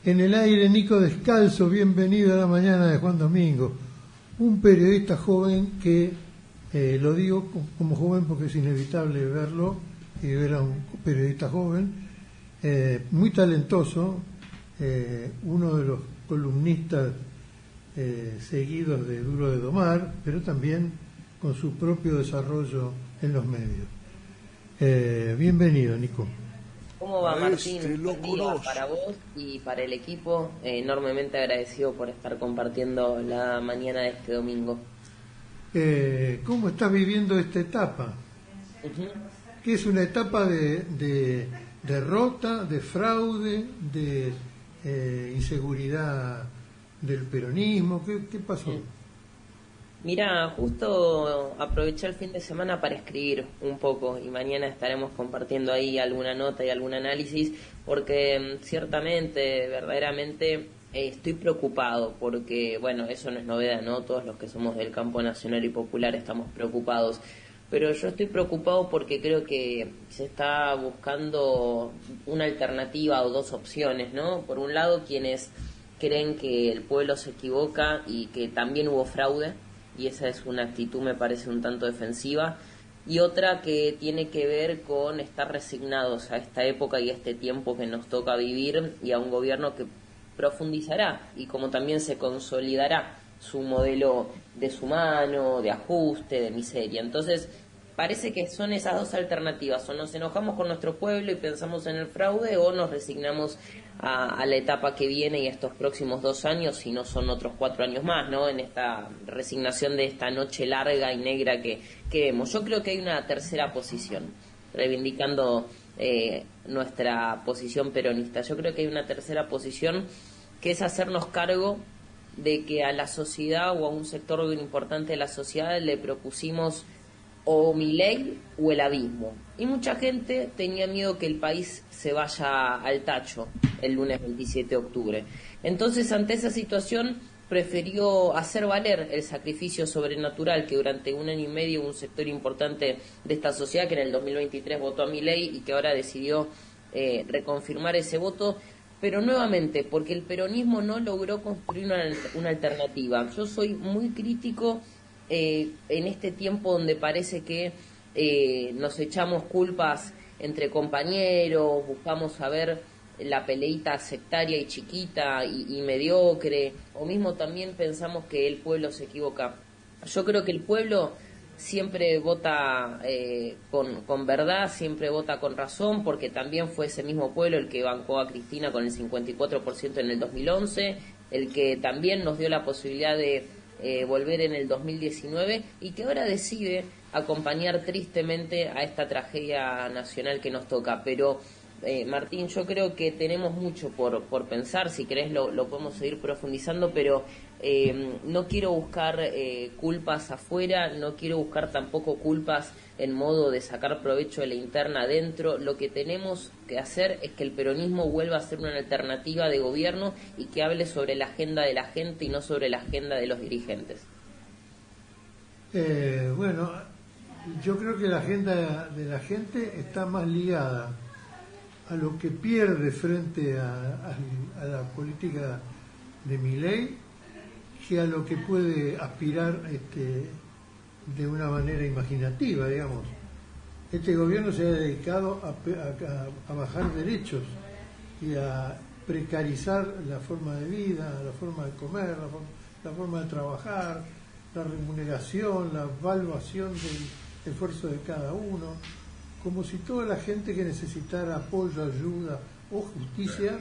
En el aire, Nico Descalzo, bienvenido a la mañana de Juan Domingo. Un periodista joven que, lo digo como joven porque es inevitable verlo y ver a un periodista joven, muy talentoso, uno de los columnistas seguidos de Duro de Domar, pero también con su propio desarrollo en los medios. Bienvenido, Nico. ¿Cómo va, Martín? Buen día para vos y para el equipo. Enormemente agradecido por estar compartiendo la mañana de este domingo. ¿Cómo estás viviendo esta etapa? ¿Qué es una etapa de derrota, de fraude, de inseguridad del peronismo? ¿Qué pasó? Mira, justo aproveché el fin de semana para escribir un poco y mañana estaremos compartiendo ahí alguna nota y algún análisis porque ciertamente, verdaderamente estoy preocupado porque, bueno, eso no es novedad, ¿no? Todos los que somos del campo nacional y popular estamos preocupados, pero yo estoy preocupado porque creo que se está buscando una alternativa o dos opciones, ¿no? Por un lado, quienes creen que el pueblo se equivoca y que también hubo fraude, y esa es una actitud, me parece, un tanto defensiva, y otra que tiene que ver con estar resignados a esta época y a este tiempo que nos toca vivir y a un gobierno que profundizará y como también se consolidará su modelo deshumano, de ajuste, de miseria. Entonces, parece que son esas dos alternativas: o nos enojamos con nuestro pueblo y pensamos en el fraude, o nos resignamos a la etapa que viene y a estos próximos 2 años, si no son otros 4 años más, ¿no? En esta resignación de esta noche larga y negra que vemos. Yo creo que hay una tercera posición, reivindicando nuestra posición peronista. Yo creo que hay una tercera posición que es hacernos cargo de que a la sociedad o a un sector importante de la sociedad le propusimos o Milei o el abismo. Y mucha gente tenía miedo que el país se vaya al tacho el lunes 27 de octubre. Entonces, ante esa situación, prefirió hacer valer el sacrificio sobrenatural que durante 1 año y medio un sector importante de esta sociedad, que en el 2023 votó a Milei y que ahora decidió reconfirmar ese voto, pero nuevamente, porque el peronismo no logró construir una alternativa. Yo soy muy crítico en este tiempo donde parece que nos echamos culpas entre compañeros, buscamos saber la peleita sectaria y chiquita y mediocre, o mismo también pensamos que el pueblo se equivoca. Yo creo que el pueblo siempre vota con verdad, siempre vota con razón, porque también fue ese mismo pueblo el que bancó a Cristina con el 54% en el 2011, el que también nos dio la posibilidad de volver en el 2019 y que ahora decide acompañar tristemente a esta tragedia nacional que nos toca. Pero Martín, yo creo que tenemos mucho por pensar. Si querés lo podemos seguir profundizando, pero no quiero buscar culpas afuera, no quiero buscar tampoco culpas en modo de sacar provecho de la interna adentro. Lo que tenemos que hacer es que el peronismo vuelva a ser una alternativa de gobierno y que hable sobre la agenda de la gente y no sobre la agenda de los dirigentes. Bueno, yo creo que la agenda de la gente está más ligada a lo que pierde frente a la política de Milei que a lo que puede aspirar de una manera imaginativa, digamos. Este gobierno se ha dedicado a bajar derechos y a precarizar la forma de vida, la forma de comer, la forma de trabajar, la remuneración, la evaluación del esfuerzo de cada uno, como si toda la gente que necesitara apoyo, ayuda o justicia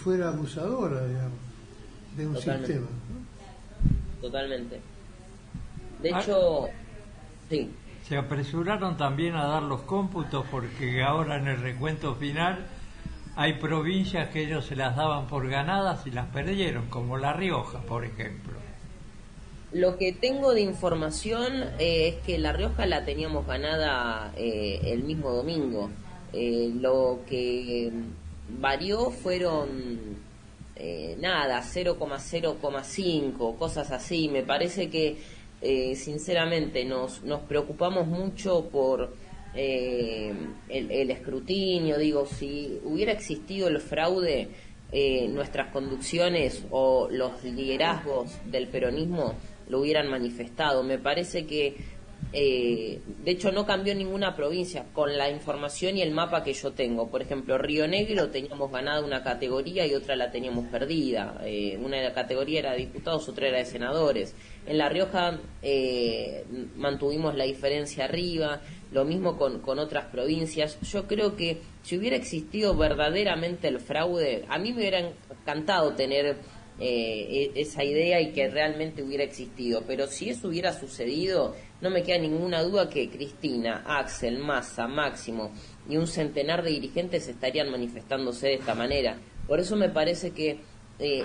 fuera abusadora, digamos, de un Totalmente. sistema, ¿no? Totalmente. De hecho, sí. Se apresuraron también a dar los cómputos porque ahora en el recuento final hay provincias que ellos se las daban por ganadas y las perdieron, como La Rioja, por ejemplo. Lo que tengo de información es que La Rioja la teníamos ganada el mismo domingo. Lo que varió fueron nada, 0,0,5, cosas así. Me parece que sinceramente nos preocupamos mucho por el escrutinio. Digo, si hubiera existido el fraude, nuestras conducciones o los liderazgos del peronismo lo hubieran manifestado. Me parece que de hecho no cambió ninguna provincia con la información y el mapa que yo tengo. Por ejemplo, Río Negro teníamos ganada una categoría y otra la teníamos perdida. Una de la categoría era de diputados, otra era de senadores. En La Rioja mantuvimos la diferencia arriba, lo mismo con otras provincias. Yo creo que si hubiera existido verdaderamente el fraude, a mí me hubiera encantado tener esa idea y que realmente hubiera existido, pero si eso hubiera sucedido, no me queda ninguna duda que Cristina, Axel, Massa, Máximo y un centenar de dirigentes estarían manifestándose de esta manera. Por eso me parece que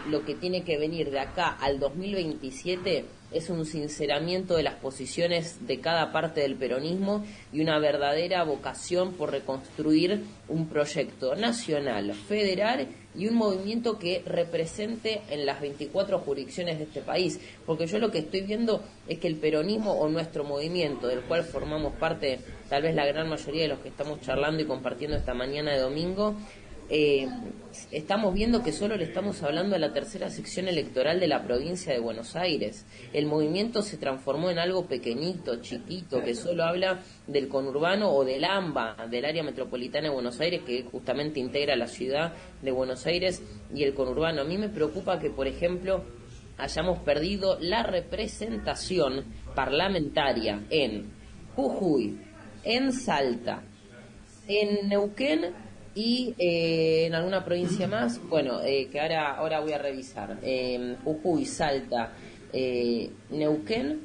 lo que tiene que venir de acá al 2027 es un sinceramiento de las posiciones de cada parte del peronismo y una verdadera vocación por reconstruir un proyecto nacional, federal y un movimiento que represente en las 24 jurisdicciones de este país. Porque yo lo que estoy viendo es que el peronismo o nuestro movimiento, del cual formamos parte tal vez la gran mayoría de los que estamos charlando y compartiendo esta mañana de domingo, estamos viendo que solo le estamos hablando a la tercera sección electoral de la provincia de Buenos Aires. El movimiento se transformó en algo pequeñito, chiquito, que solo habla del conurbano o del AMBA, del área metropolitana de Buenos Aires, que justamente integra la ciudad de Buenos Aires y el conurbano. A mí me preocupa que, por ejemplo, hayamos perdido la representación parlamentaria en Jujuy, en Salta, en Neuquén y en alguna provincia más, bueno, que ahora voy a revisar, Jujuy, Salta, Neuquén,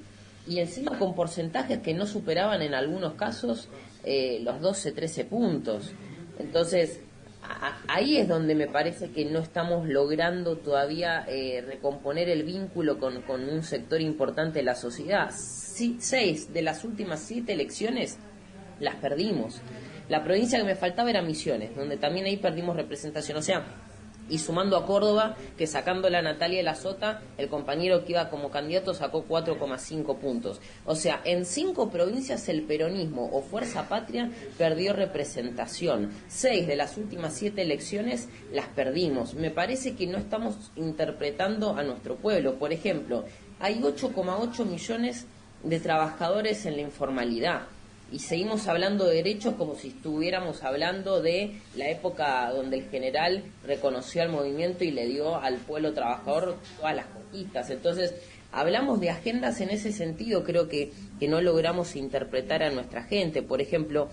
y encima con porcentajes que no superaban en algunos casos los 12, 13 puntos. Entonces, ahí es donde me parece que no estamos logrando todavía recomponer el vínculo con un sector importante de la sociedad. 6 de las últimas 7 elecciones las perdimos. La provincia que me faltaba era Misiones, donde también ahí perdimos representación. O sea, y sumando a Córdoba, que sacándola a Natalia de la Sota, el compañero que iba como candidato sacó 4,5 puntos. O sea, en 5 provincias el peronismo o Fuerza Patria perdió representación. 6 de las últimas 7 elecciones las perdimos. Me parece que no estamos interpretando a nuestro pueblo. Por ejemplo, hay 8,8 millones de trabajadores en la informalidad. Y seguimos hablando de derechos como si estuviéramos hablando de la época donde el general reconoció al movimiento y le dio al pueblo trabajador todas las conquistas. Entonces, hablamos de agendas en ese sentido, creo que no logramos interpretar a nuestra gente. Por ejemplo,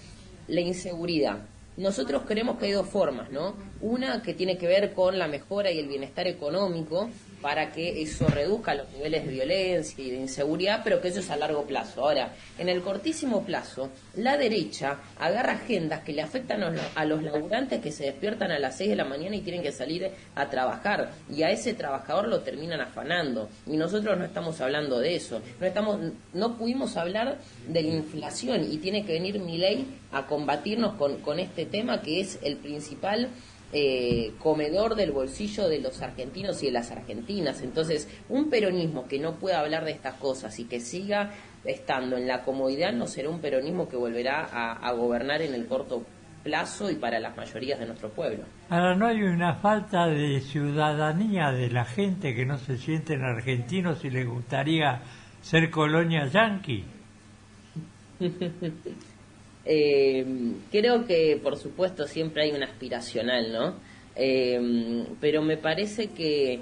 la inseguridad. Nosotros creemos que hay 2 formas, ¿no? Una que tiene que ver con la mejora y el bienestar económico, para que eso reduzca los niveles de violencia y de inseguridad, pero que eso es a largo plazo. Ahora, en el cortísimo plazo, la derecha agarra agendas que le afectan a los laburantes que se despiertan a las 6 de la mañana y tienen que salir a trabajar, y a ese trabajador lo terminan afanando. Y nosotros no estamos hablando de eso. No pudimos hablar de la inflación, y tiene que venir Milei a combatirnos con este tema, que es el principal comedor del bolsillo de los argentinos y de las argentinas. Entonces, un peronismo que no pueda hablar de estas cosas y que siga estando en la comodidad no será un peronismo que volverá a gobernar en el corto plazo y para las mayorías de nuestro pueblo. Ahora, ¿no hay una falta de ciudadanía de la gente que no se sienten argentinos y les gustaría ser colonia yanqui? Creo que por supuesto siempre hay una aspiracional, ¿no? Pero me parece que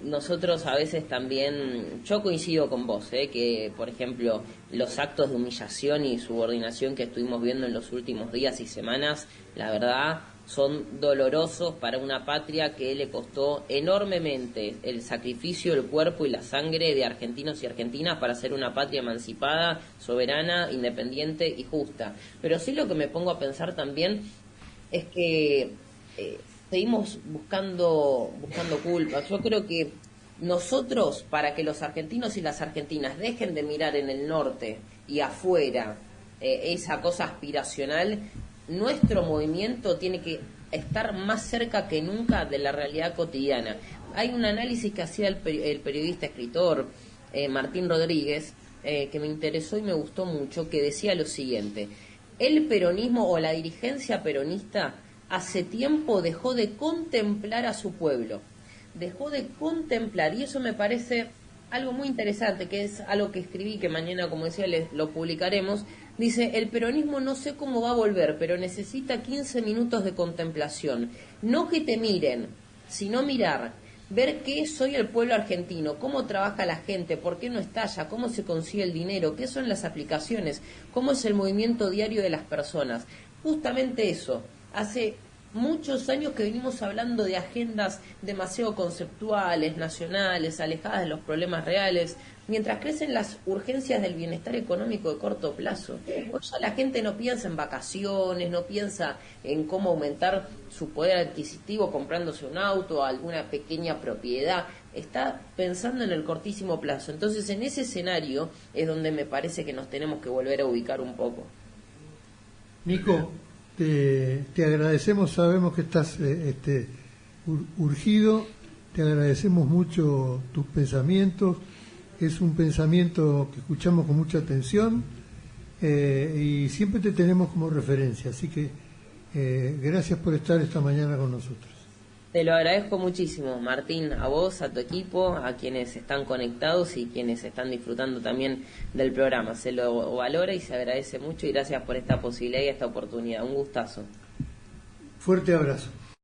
nosotros a veces también, yo coincido con vos, que por ejemplo los actos de humillación y subordinación que estuvimos viendo en los últimos días y semanas, la verdad son dolorosos para una patria que le costó enormemente el sacrificio, el cuerpo y la sangre de argentinos y argentinas para ser una patria emancipada, soberana, independiente y justa. Pero sí lo que me pongo a pensar también es que seguimos buscando culpas. Yo creo que nosotros, para que los argentinos y las argentinas dejen de mirar en el norte y afuera esa cosa aspiracional, nuestro movimiento tiene que estar más cerca que nunca de la realidad cotidiana. Hay un análisis que hacía el periodista escritor Martín Rodríguez, que me interesó y me gustó mucho, que decía lo siguiente: el peronismo o la dirigencia peronista hace tiempo dejó de contemplar a su pueblo, dejó de contemplar, y eso me parece algo muy interesante, que es algo que escribí, que mañana, como decía, lo publicaremos. Dice: el peronismo no sé cómo va a volver, pero necesita 15 minutos de contemplación. No que te miren, sino mirar, ver qué soy el pueblo argentino, cómo trabaja la gente, por qué no estalla, cómo se consigue el dinero, qué son las aplicaciones, cómo es el movimiento diario de las personas. Justamente eso. Hace muchos años que venimos hablando de agendas demasiado conceptuales, nacionales, alejadas de los problemas reales, mientras crecen las urgencias del bienestar económico de corto plazo. Por eso la gente no piensa en vacaciones, no piensa en cómo aumentar su poder adquisitivo comprándose un auto o alguna pequeña propiedad, está pensando en el cortísimo plazo. Entonces, en ese escenario es donde me parece que nos tenemos que volver a ubicar un poco. Nico, te agradecemos, sabemos que estás urgido, te agradecemos mucho tus pensamientos, es un pensamiento que escuchamos con mucha atención y siempre te tenemos como referencia, así que gracias por estar esta mañana con nosotros. Te lo agradezco muchísimo, Martín, a vos, a tu equipo, a quienes están conectados y quienes están disfrutando también del programa. Se lo valora y se agradece mucho, y gracias por esta posibilidad y esta oportunidad. Un gustazo. Fuerte abrazo.